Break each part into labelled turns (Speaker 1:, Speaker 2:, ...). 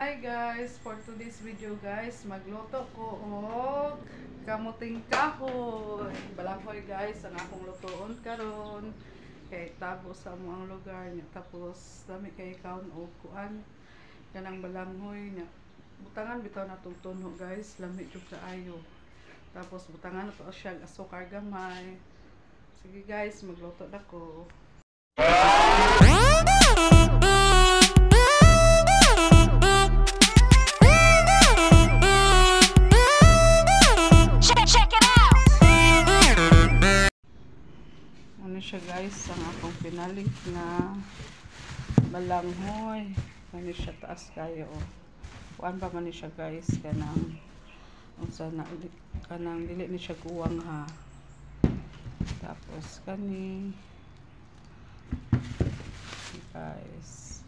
Speaker 1: Hi guys, for today's video guys, magluto ko og kamuting kahoy. Balanghoy guys, ang akong lutoon karon kay tabo sa among lugar niya. Tapos dami kay kaon og kuan kanang balanghoy niya. Butangan bitaw na tong tuno guys, lami jud kaayo. Tapos butangan na to siya asukar gamay. Sige guys, magluto na ko. Ano siya guys, ang akong pinalit na balanghoy. Ano siya taas kayo. Kuan pa man siya guys, kanang unsa na kanang dili ni siya guwang ha. Tapos kani guys,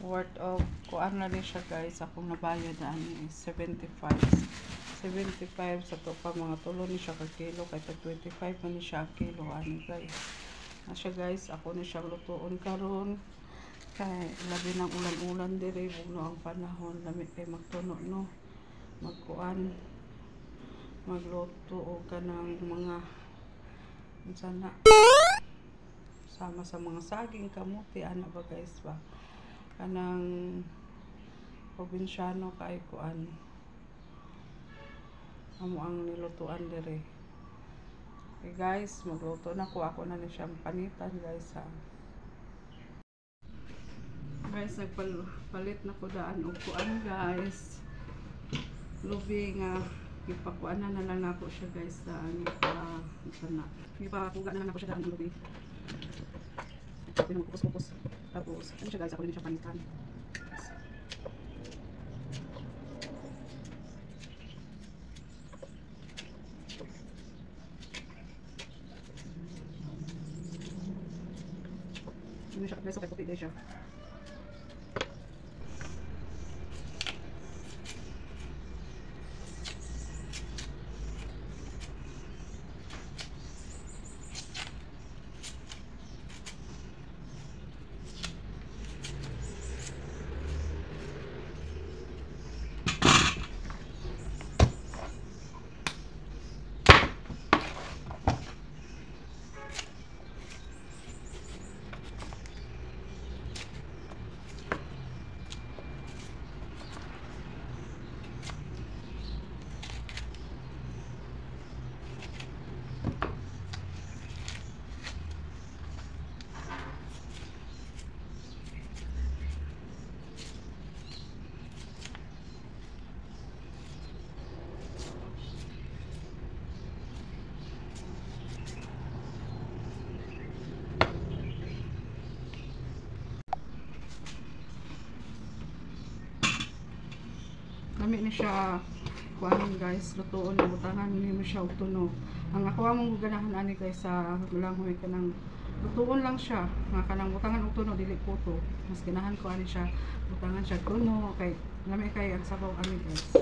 Speaker 1: worth of kuan na ni siya guys, akong nabayad na ani 75 sa to pa mga tulo ni siya ka kilo kay tag 25 man ni siya kilo ani guys. Na siya guys, ako ni siya lutoon karon kay labi ng ulan-ulan dire bugno ang panahon, lami kay magtuno no. Magkuan magluto og kanang mga unsa na sama sa mga saging kamote ana ba guys ba kanang probinsyano kay kuan amo ang nilutuan dire. Okay guys, magluto na ko, ako na ni siyang panitan guys ha. Guys, nagpalit na ko daan og kuan guys. Lubi nga ipakuan na lang nako siya guys daan pa sana. Ipakuga na lang nako siya daan lubi. Pinagkupos-kupos. Tapos ano siya guys, ako din siya panitan. Ini siya guys, okay puti din siya. Lami ni siya kuanin guys, lutoon na butangan ni mo siya og tuno. Ang ako mong ganahan ani guys sa balanghoy kanang lutoon lang siya, nga kanang butangan og tuno dili puto. Mas ganahan ko ani siya butangan siya tuno kay lami kay ang sabaw ani guys.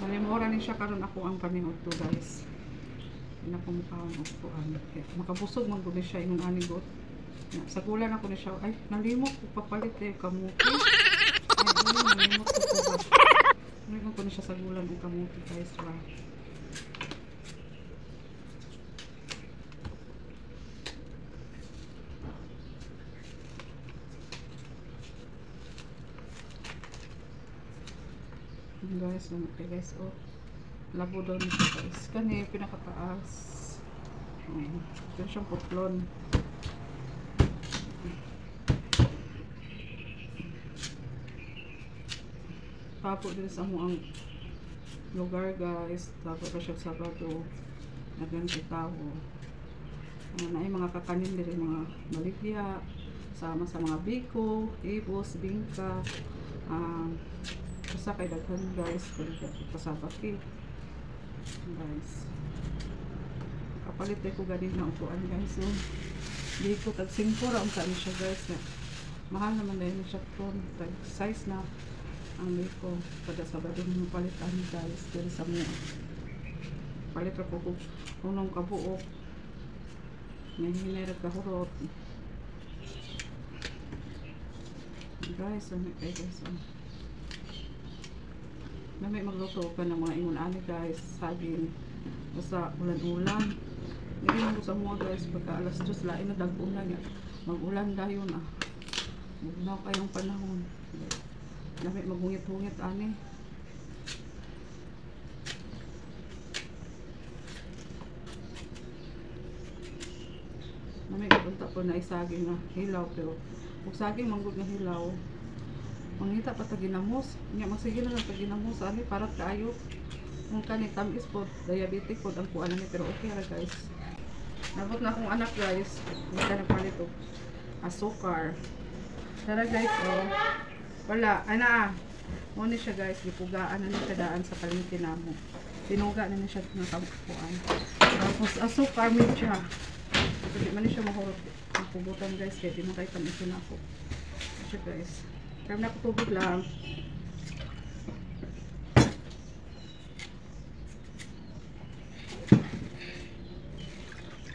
Speaker 1: Malimora ni siya karon ako ang panihot to guys. Napamukhaan og tuan. Makabusog man gud siya ingon ani got. Sa gulan ako ni siya, ay nalimot ko papalit kamuti. Ay nalimot ko ba. Nalimot ko ni siya sa gulan og kamuti guys ba. Guys, okay guys, oh. Labo daw nito guys. Kani pinakataas. Ito siyang putlon. Tapo din sa mo ang lugar guys. Tapo pa siya sa bato. Nagano tao. Na ay mga kakanin din mga maligya. Sama sa mga biko, ibos, bingka. Basta kay daghan guys. Pasabaki. Guys, kapalit ko ganin na upuan guys. So di ko tag 5 ra ang kani siya guys. Mahal naman dahil siya po tag size na ang ko kada Sabado mo palitan guys diri sa mo palit ra ko Unong kabuok. May hinay kahurot. Guys, guys. Namay magluto ka ng mga ingon ani guys. Saging. Basta ulan-ulan. Hindi mo sa mga guys. Pagka alas 2 lain na dag-ulan. Mag-ulan dayon ah. Bugnaw kayong panahon. Namay maghungit-hungit ani. Namay kapunta po na isaging na hilaw. Pero kung saging manggod na hilaw, mangita pa taginamos. Nga magsige na lang taginamos. Ani para kayo. Kung kanit tamis po, diabetic po ang kuan ni, pero okay ra guys. Nabot na akong anak guys. Hindi ka nagpalit o asukar. Tara guys, oh. Wala, ana. Muna siya guys, gipugaan na siya daan sa palengke namo. Tinuga na siya ng kabukuan. Tapos asukar medya. Hindi man siya mahurot. Ang pugutan guys, kaya di mo kayo tamis na ako. Siya guys. Kaya na ako tubig lang.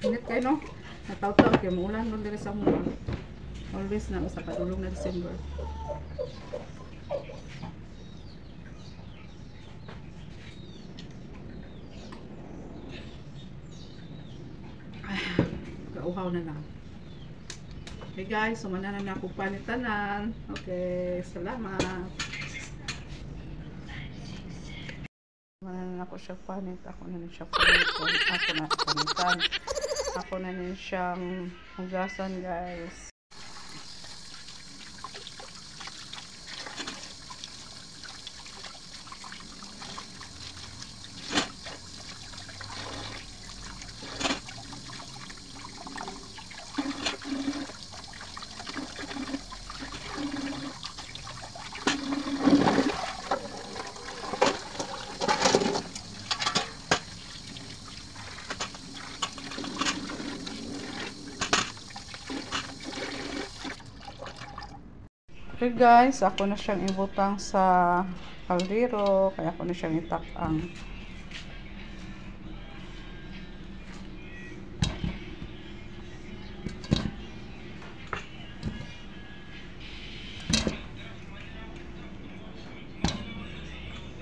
Speaker 1: Init kayo no? Nataw-taw kayo, maulan doon diri sa mga. Always na, sa padulong na December. Kauhaw na lang. Okay guys, sumana na ako panitanan. Okay, salamat. Sumana na ako siya panit. Ako na siya panit. Ako na panitan. Ako na siyang hugasan guys. Okay guys, ako na siyang ibutang sa kaldero, kaya ako na siyang itakang.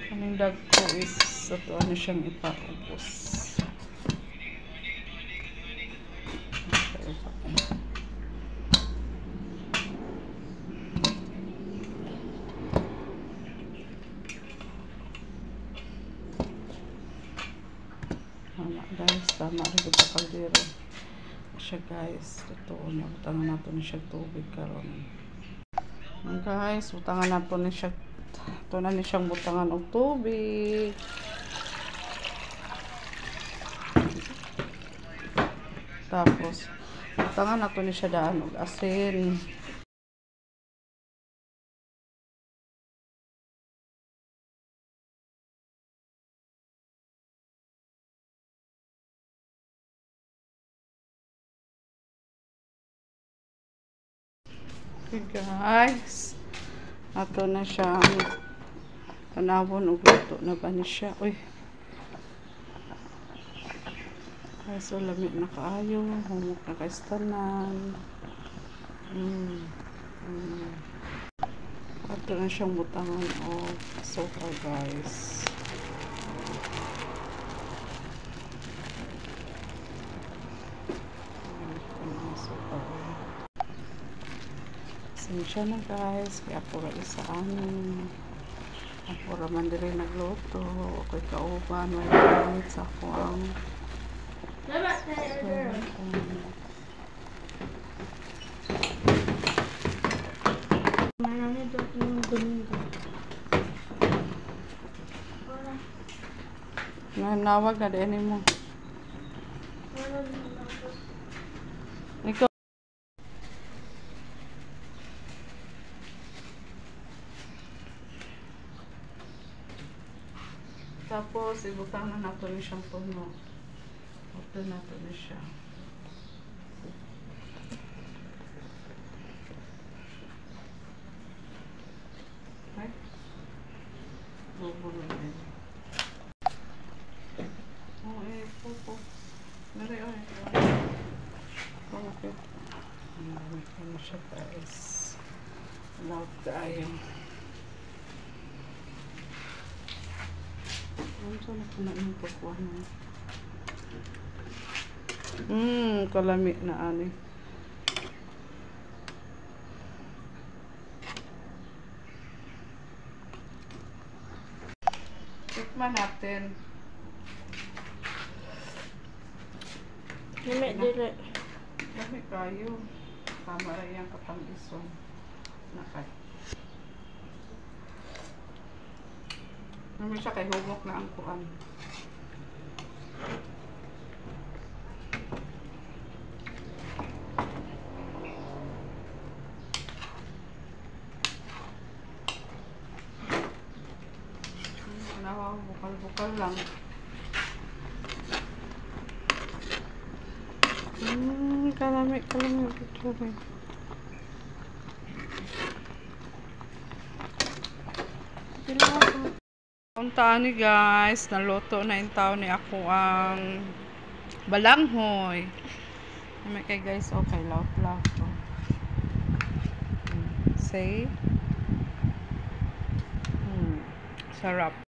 Speaker 1: Kaming dag ko is ito ano siyang ipaubos. Guys, tama rin ito kaldero siya guys. Ito, butangan natin siya tubig karon. Guys, butangan natin siya. Ito na siyang butangan og tubig. Tapos butangan natin siya daan og asin. Okay guys, ato na siyang tanawon og luto na ba ni siya. Uy, guys, so lamig na kaayo, humok na kaistanan. Ato na siyang butangan og asukal guys. Siya na guys, kaya pura isa amin. Pura man diri nagluto. Ako'y kauban, may gamit sa kuwang. Nawag na din mo. Ikaw. Tapos, ibutang na natin siyang puno. Ito natin na siya. Okay? Bubulo din. Oh, pupo. Nari, oy. Okay. Ano siya, guys. Loud tayo. Ano saan ako na yung pagkuha na? Kalami na ani. Tikman natin.
Speaker 2: Dili, dili.
Speaker 1: Dami kayo. Tama rin yung kapang-ison. Nakay. Namin siya kay humok na ang kuan. Nawa, bukal-bukal lang. Kalami. Puntaan ni guys, naluto na yung tao ni ako ang balanghoy. May kay guys, okay, laut-laut. Say, sarap.